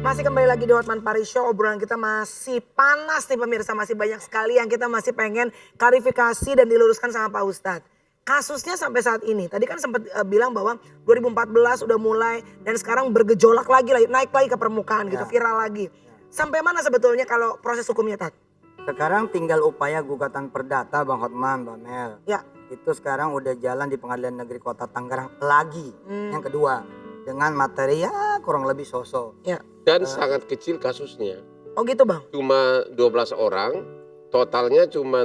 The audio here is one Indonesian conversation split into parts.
Masih kembali lagi di Hotman Paris Show, obrolan kita masih panas nih pemirsa, masih banyak sekali yang kita masih pengen klarifikasi dan diluruskan sama Pak Ustadz. Kasusnya sampai saat ini, tadi kan sempat bilang bahwa 2014 udah mulai dan sekarang bergejolak lagi, naik lagi ke permukaan gitu, viral lagi. Sampai mana sebetulnya kalau proses hukumnya, Tat? Sekarang tinggal upaya gugatan perdata Bang Hotman, Mbak Mel. Ya. Itu sekarang udah jalan di Pengadilan Negeri Kota Tangerang lagi. Yang kedua, dengan materi ya kurang lebih sosok. Ya. Dan sangat kecil kasusnya. Oh gitu Bang? Cuma 12 orang, totalnya cuma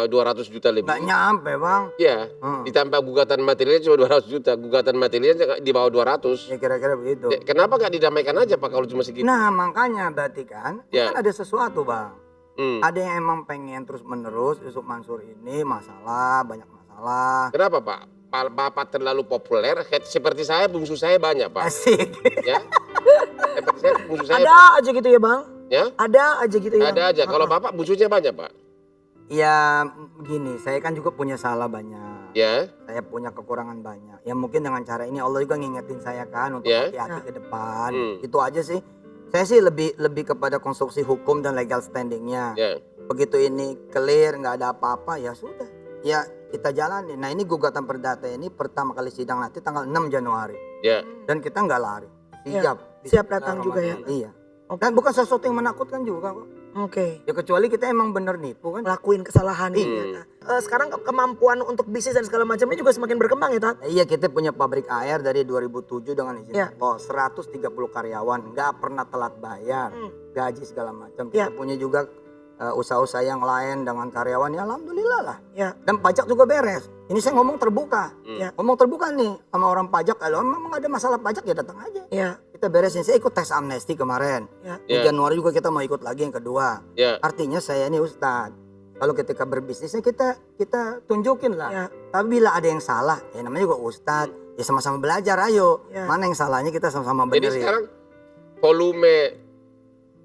200 juta lebih. Nggak nyampe Bang. Iya, ditambah gugatan materialnya cuma 200 juta. Gugatan materialnya di bawah 200. Ya kira-kira begitu. Ya, kenapa nggak didamaikan aja Pak kalau cuma segitu? Nah makanya berarti kan, Ya. kan ada sesuatu Bang. Hmm. Ada yang emang pengen terus menerus Yusuf Mansur ini banyak masalah. Kenapa Pak? Bapak terlalu populer, seperti saya, bungsu saya banyak Pak. Asik. Ya, seperti saya, bungsu saya. Ada aja gitu ya Bang? Ya, Ada aja gitu ya? ada aja. Kalau Bapak bungsunya banyak Pak. Ya gini, saya kan juga punya salah banyak. Ya, Saya punya kekurangan banyak. Ya mungkin dengan cara ini Allah juga ngingetin saya kan untuk Ya. hati-hati ke depan. Hmm. Itu aja sih. Saya sih lebih kepada konstruksi hukum dan legal standingnya. ya. Begitu ini clear, nggak ada apa-apa, ya sudah. Ya kita jalani. Nah ini gugatan perdata ini pertama kali sidang nanti tanggal 6 Januari. Ya, Dan kita nggak lari. Ya, Siap. siap datang juga ya. Iya. Dan bukan sesuatu yang menakutkan juga kok. Oke. Ya kecuali kita emang bener nipu kan. Ngelakuin kesalahan ini. Sekarang kemampuan untuk bisnis dan segala macamnya juga semakin berkembang ya Tat? Iya kita punya pabrik air dari 2007 dengan izin Ya. Allah. 130 karyawan nggak pernah telat bayar. Gaji segala macam. Kita Ya. punya juga usaha-usaha yang lain dengan karyawan ya alhamdulillah lah. Ya. Dan pajak juga beres. Ini saya ngomong terbuka. Ya. Ngomong terbuka nih sama orang pajak. Kalau memang ada masalah pajak ya datang aja. Ya. Kita beresin. Saya ikut tes amnesti kemarin. Ya. Di Ya. Januari juga kita mau ikut lagi yang kedua. ya. Artinya saya ini Ustadz. Kalau ketika berbisnisnya kita tunjukin lah. Ya. Tapi bila ada yang salah, ya namanya juga Ustadz. Ya sama-sama belajar ayo. Ya. Mana yang salahnya kita sama-sama Jadi benerin. sekarang volume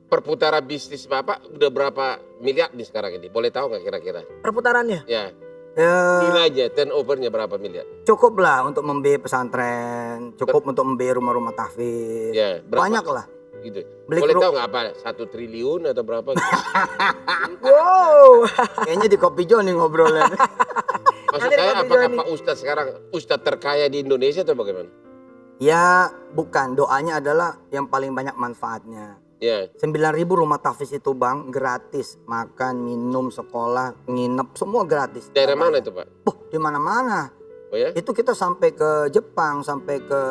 perputaran bisnis Bapak udah berapa miliar nih sekarang ini? Boleh tahu nggak kira-kira? Perputarannya? Ya, Ya, nilainya, turnovernya berapa miliar? cukup lah untuk membeli pesantren. Cukup untuk membeli rumah-rumah tahfiz. Ya, berapa? Banyak lah. Gitu. Beli Boleh keruk- tahu nggak apa? 1 triliun atau berapa? Gitu? Wow. Kayaknya di Kopi Jo nih ngobrolnya. Maksud Nanti saya Pak apakah Bijoni. Pak Ustadz sekarang Ustadz terkaya di Indonesia atau bagaimana? Ya bukan, doanya adalah yang paling banyak manfaatnya. Ya, 9.000 rumah tahfiz itu Bang, gratis. Makan, minum, sekolah, nginep, semua gratis. daerah mana itu Pak? Di mana-mana. Oh ya? Itu kita sampai ke Jepang, sampai ke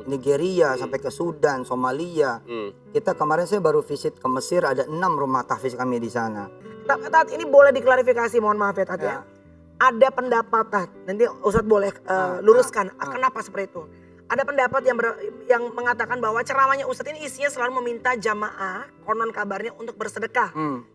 Nigeria, sampai ke Sudan, Somalia. Hmm. Kita kemarin saya baru visit ke Mesir, ada 6 rumah tahfiz kami di sana. Tat, ini boleh diklarifikasi, mohon maaf ya Tat ya. Ya. Ada pendapat Tat, nanti Ustadz boleh luruskan kenapa seperti itu. Ada pendapat yang mengatakan bahwa ceramahnya Ustadz ini isinya selalu meminta jamaah, konon kabarnya untuk bersedekah.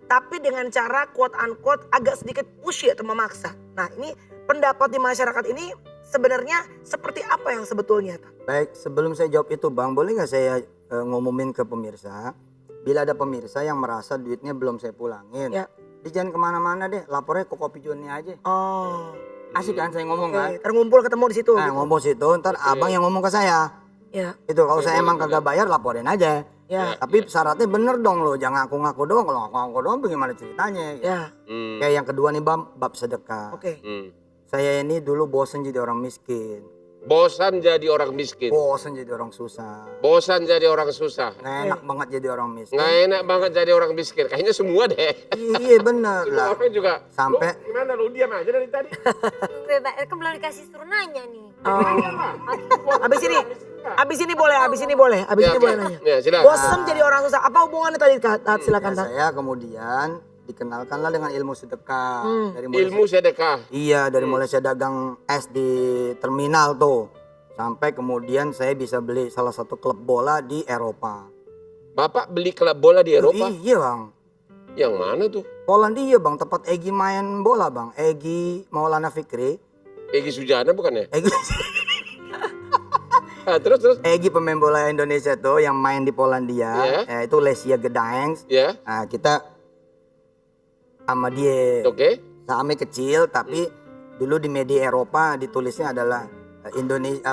Tapi dengan cara quote unquote agak sedikit pushy atau memaksa. Nah ini pendapat di masyarakat ini sebenarnya seperti apa yang sebetulnya Tat? Baik, sebelum saya jawab itu Bang, boleh nggak saya ngumumin ke pemirsa? Bila ada pemirsa yang merasa duitnya belum saya pulangin, Ya. dia jangan kemana-mana deh, lapornya ke Kopi Joni aja. Oh, Asik kan saya ngomong kan? oke. Terkumpul ketemu di situ. Nah gitu. ngomong situ, ntar abang yang ngomong ke saya. Ya, Itu kalau saya emang kagak bayar laporin aja. ya, Tapi syaratnya bener dong lo, jangan ngaku-ngaku doang. Kalau ngaku-ngaku doang bagaimana ceritanya? ya. Hmm. Kayak yang kedua nih bab sedekah. Oke. Hmm. Saya ini dulu bosen jadi orang miskin. Bosan jadi orang miskin. Bosen jadi orang susah. Bosan jadi orang susah. Nggak enak banget jadi orang miskin. Nggak enak banget jadi orang miskin. Kayaknya semua deh. Iya bener Semua lah. orang juga. Sampai- Lu gimana lu diam aja dari tadi? Kan belum dikasih suruh nanya nih. Abis ini boleh nanya. Ya, silakan. Bosen jadi orang susah. Apa hubungannya tadi Tat? Silakan Ya, Tat. saya kemudian dikenalkanlah dengan ilmu sedekah. Dari mulai Ilmu sedekah. Iya, dari mulai saya dagang es di terminal tuh. Sampai kemudian saya bisa beli salah satu klub bola di Eropa. Bapak beli klub bola di Eropa? Iya bang. Yang mana tuh? Polandia bang, tempat Egy main bola bang. Egy Maulana Fikri. Egy Sujana bukan ya? Egy, Terus. Egy pemain bola Indonesia tuh yang main di Polandia. Iya. Itu Lesia Gdańsk. Ya, Nah, kita sama dia. oke. Sahamnya kecil tapi dulu di media Eropa ditulisnya adalah Indonesia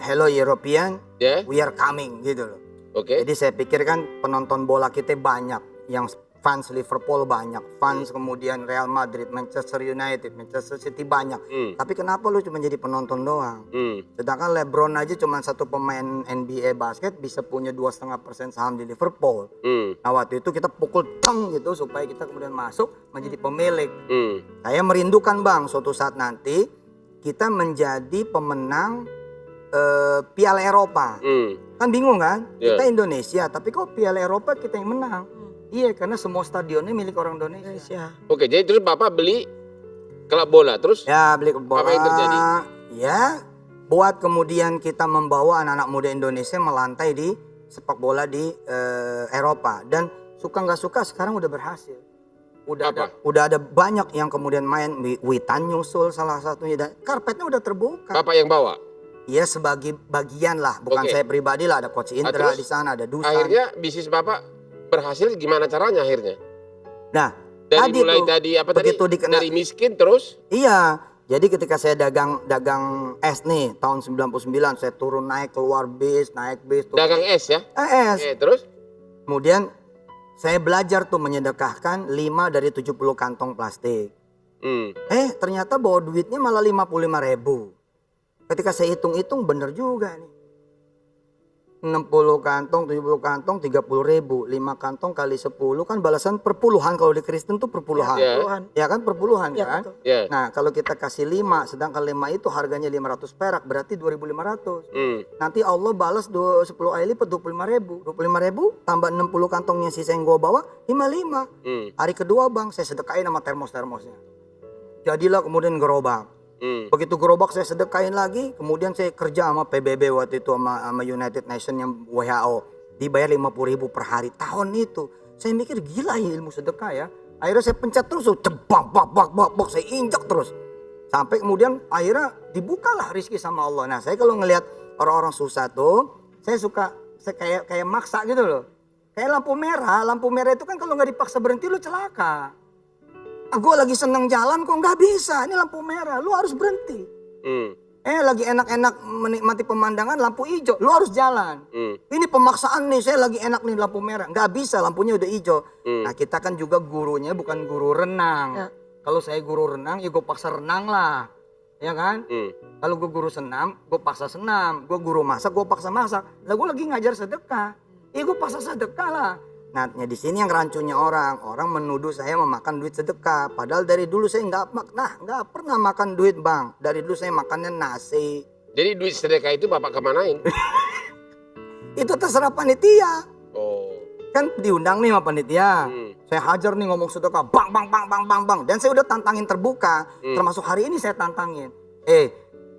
Hello European, Ya, we are coming gitu loh. oke. Jadi saya pikir kan penonton bola kita banyak, yang fans Liverpool banyak, fans kemudian Real Madrid, Manchester United, Manchester City banyak. Tapi kenapa lu cuma jadi penonton doang? Sedangkan LeBron aja cuma satu pemain NBA basket bisa punya 2,5% saham di Liverpool. Nah waktu itu kita pukul teng gitu supaya kita kemudian masuk menjadi pemilik. Saya merindukan Bang suatu saat nanti kita menjadi pemenang Piala Eropa. Kan bingung kan? Iya. Kita Indonesia, tapi kok Piala Eropa kita yang menang? Iya, karena semua stadionnya milik orang Indonesia. Indonesia. Oke, jadi terus Bapak beli klub bola, terus Ya, beli bola. Apa yang terjadi? Ya, buat kemudian kita membawa anak-anak muda Indonesia melantai di sepak bola di Eropa. Dan suka nggak suka sekarang udah berhasil. Udah ada banyak yang kemudian main. Witan nyusul salah satunya, dan karpetnya udah terbuka. Bapak yang bawa? Iya, sebagai bagian lah, bukan Oke. saya pribadi lah. Ada Coach Indra terus di sana, ada Dusan. Akhirnya bisnis Bapak berhasil, gimana caranya akhirnya? Nah, Dari mulai tuh, tadi begitu dikena, dari miskin terus? iya. Jadi ketika saya dagang es nih tahun 99, saya turun naik keluar bis, naik bis. Dagang es ya? Es. Oke, terus? Kemudian saya belajar tuh menyedekahkan 5 dari 70 kantong plastik. Ternyata bawa duitnya malah 55.000. Ketika saya hitung-hitung bener juga nih. 60 kantong, 70 kantong, 30.000. 5 kantong kali 10 kan balasan per puluhan. Kalau di Kristen tuh per puluhan. Ya. Puluhan. Ya kan per puluhan Ya, kan. betul. Ya. Nah kalau kita kasih 5, sedangkan 5 itu harganya 500 perak, berarti 2.500. Nanti Allah balas 10 kali lipat 25.000. 25.000 tambah 60 kantongnya sisa yang gua bawa 55. Hari kedua Bang saya sedekain sama termos-termosnya. Jadilah kemudian gerobak. Begitu gerobak saya sedekain lagi, kemudian saya kerja sama PBB waktu itu sama United Nations yang WHO. Dibayar 50.000 per hari tahun itu. Saya mikir gila ya ilmu sedekah ya. Akhirnya saya pencet terus, cebak, bak, saya injak terus. Sampai kemudian akhirnya dibukalah rezeki sama Allah. Nah saya kalau ngelihat orang-orang susah tuh, saya kayak maksa gitu loh. Kayak lampu merah itu kan kalau nggak dipaksa berhenti lu celaka. Gue lagi seneng jalan kok nggak bisa, ini lampu merah, lu harus berhenti. Lagi enak-enak menikmati pemandangan, lampu hijau, lu harus jalan. Ini pemaksaan nih, saya lagi enak nih lampu merah, nggak bisa, lampunya udah hijau. Nah kita kan juga gurunya bukan guru renang. Ya. Kalau saya guru renang, ya gue paksa renang lah, ya kan? Kalau gue guru senam, gue paksa senam. Gue guru masak, gue paksa masak. Lah gue lagi ngajar sedekah, ya gue paksa sedekah lah. Nah, di sini yang rancunya orang menuduh saya memakan duit sedekah. Padahal dari dulu saya nggak pernah makan duit Bang. Dari dulu saya makannya nasi. Jadi duit sedekah itu Bapak kemanain? Itu terserah panitia. Oh. Kan diundang nih sama panitia. Saya hajar nih ngomong sedekah, bang. Dan saya udah tantangin terbuka. Termasuk hari ini saya tantangin.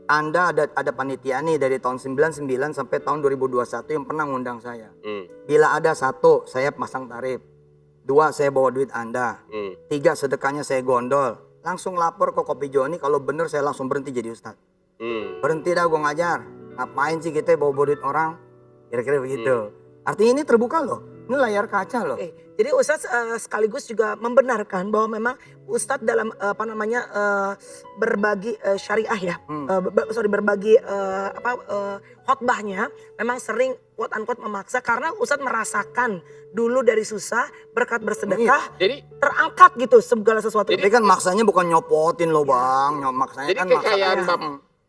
Anda ada panitia nih dari tahun 99 sampai tahun 2021 yang pernah ngundang saya. Bila ada 1, saya pasang tarif. 2, saya bawa duit Anda. 3, sedekahnya saya gondol. Langsung lapor ke Kopi Joni, kalau bener saya langsung berhenti jadi ustadz. Berhenti dah gue ngajar. Ngapain sih kita bawa duit orang? Kira-kira begitu. Artinya ini terbuka loh. Ini layar kaca loh. Jadi Ustadz sekaligus juga membenarkan bahwa memang Ustadz dalam berbagi syariah ya, berbagi khotbahnya memang sering quote unquote memaksa karena Ustadz merasakan dulu dari susah berkat bersedekah Jadi terangkat gitu segala sesuatu. Tapi kan maksanya bukan nyopotin loh Bang. Maksanya jadi kan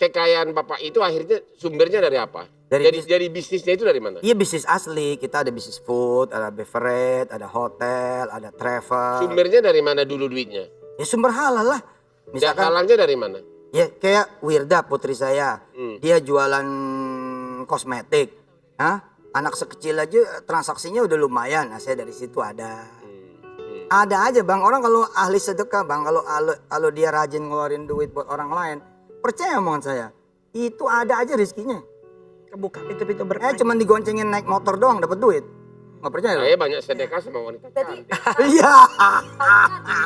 kekayaan Bapak itu akhirnya sumbernya dari apa? Dari bisnisnya itu dari mana? Iya bisnis asli, kita ada bisnis food, ada beverage, ada hotel, ada travel. Sumbernya dari mana dulu duitnya? Ya sumber halal lah. Misalkan Halangnya dari mana? ya kayak Wirda putri saya, dia jualan kosmetik. Anak sekecil aja transaksinya udah lumayan. Nah saya dari situ ada. Ada aja Bang, orang kalau ahli sedekah Bang, kalau dia rajin ngeluarin duit buat orang lain, percaya omongan saya, itu ada aja rezekinya. Kebuka pintu-pintu berkah. Cuman digoncengin naik motor doang dapat duit. Nggak percaya loh? Saya banyak sedekah sama wanita Berarti, cantik. Iya.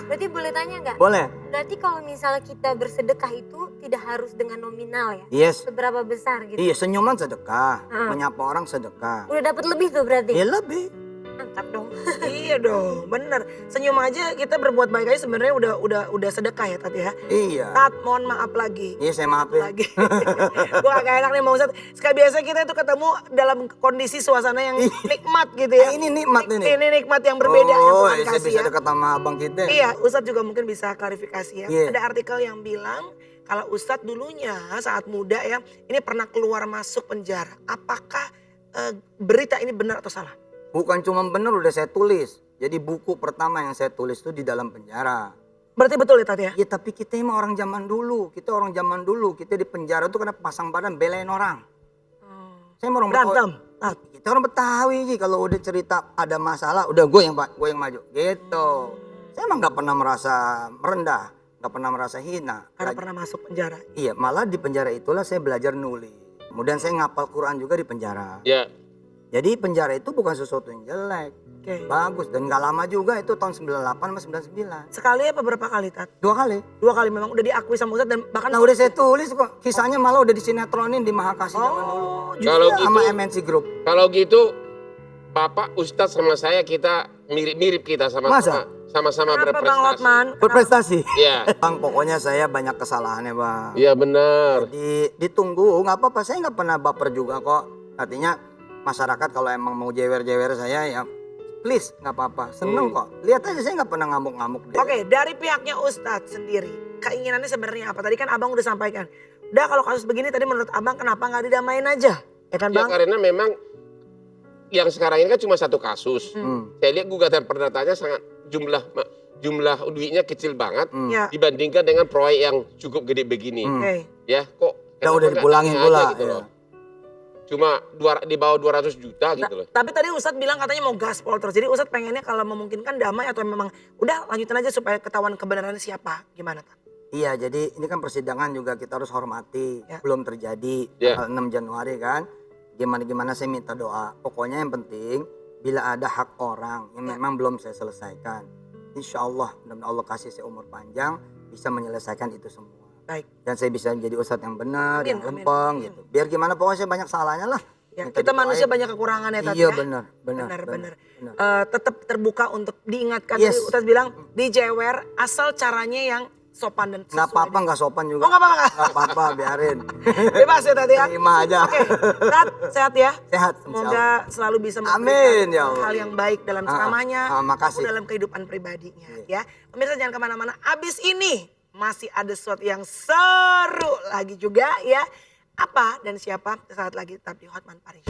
berarti boleh tanya nggak? Boleh. Berarti kalau misalnya kita bersedekah itu tidak harus dengan nominal ya? Yes. Seberapa besar gitu? Iya senyuman sedekah, menyapa orang sedekah. Udah dapat lebih tuh berarti? Ya lebih. Mantap dong. Iya dong, bener. Senyum aja kita berbuat baik aja sebenarnya udah sedekah ya Tat ya. Iya. Tat, mohon maaf lagi. Iya saya maafin. Lagi. Gue agak enak nih mau Ustadz. Sekali biasa kita itu ketemu dalam kondisi suasana yang nikmat gitu ya. Ini nikmat ini. Ini nikmat yang berbeda yang Oh, Tuhan saya kasih bisa ya. dekat sama abang kita. Iya, Ustadz juga mungkin bisa klarifikasi ya. Iya. Ada artikel yang bilang kalau Ustadz dulunya saat muda ya, ini pernah keluar masuk penjara. Apakah berita ini benar atau salah? Bukan cuma bener udah saya tulis. Jadi buku pertama yang saya tulis itu di dalam penjara. Berarti betul ya Tat ya? Ya tapi kita emang orang zaman dulu. Kita orang zaman dulu. Kita di penjara tuh karena pasang badan belain orang. Saya mau orang Berantem. Tat. Kita orang Betawi Ji, kalau udah cerita ada masalah, udah gue yang maju gitu. Saya emang nggak pernah merasa merendah, nggak pernah merasa hina. Karena pernah masuk penjara. Iya, malah di penjara itulah saya belajar nulis. Kemudian saya ngapal Quran juga di penjara. Ya. Jadi penjara itu bukan sesuatu yang jelek, Oke. bagus dan nggak lama juga itu tahun 98 sama 99. Sekali apa berapa kali Tat? 2 kali. 2 kali memang udah diakui sama Ustadz dan bahkan Nah udah saya tulis kok, kisahnya malah udah disinetronin di Mahakasih zaman dulu. Kalau Sama gitu, MNC Group. kalau gitu Bapak Ustadz sama saya kita mirip-mirip kita Masa? sama-sama kenapa Bang berprestasi. Hotman? Berprestasi. Iya. Bang, pokoknya saya banyak kesalahannya bang. Iya benar. Ditunggu, nggak apa-apa. Saya nggak pernah baper juga kok. Artinya masyarakat kalau emang mau jewer-jewer saya ya please nggak apa-apa. Seneng kok. Lihat aja saya nggak pernah ngamuk-ngamuk. Oke, dari pihaknya Ustadz sendiri, keinginannya sebenarnya apa? Tadi kan Abang udah sampaikan. Udah kalau kasus begini tadi menurut Abang kenapa nggak didamain aja? Ya kan Ya Bang? karena memang yang sekarang ini kan cuma satu kasus. Saya lihat gugatan perdatanya sangat jumlah duitnya kecil banget Ya, dibandingkan dengan proyek yang cukup gede begini. oke. Ya kok Ya kenapa udah nggak dipulangin tanya pula, aja gitu ya. loh. Cuma di bawah 200 juta gitu loh. Tapi tadi Ustadz bilang katanya mau gaspol terus. Jadi Ustadz pengennya kalau memungkinkan damai atau memang udah lanjutin aja supaya ketahuan kebenarannya siapa. Gimana Tat? Iya, jadi ini kan persidangan juga kita harus hormati. Ya. Belum terjadi Ya. tanggal 6 Januari kan. Gimana saya minta doa. Pokoknya yang penting bila ada hak orang yang memang belum saya selesaikan. Insya Allah, mudah-mudahan Allah kasih saya umur panjang bisa menyelesaikan itu semua. Baik. Dan saya bisa menjadi ustadz yang benar, Amin, yang amin, lempeng amin. gitu. Biar gimana pokoknya saya banyak salahnya lah. Ya, Minta kita didoain. manusia banyak kekurangan ya Tat Iya ya. benar. Benar. Tetap terbuka untuk diingatkan. Yes. Tadi Ustadz bilang dijewer asal caranya yang sopan dan sesuai. Nggak apa-apa, nggak sopan juga. Oh nggak apa-apa. Nggak apa-apa, biarin. Bebas ya Tat ya. Terima aja. Oke, Tat sehat ya. Sehat. Semoga selalu bisa Amin, ya Allah. hal yang baik dalam ceramahnya, makasih. maupun dalam kehidupan pribadinya ya. Pemirsa jangan kemana-mana, abis ini masih ada sesuatu yang seru lagi juga ya. Apa dan siapa saat lagi tetap di Hotman Paris.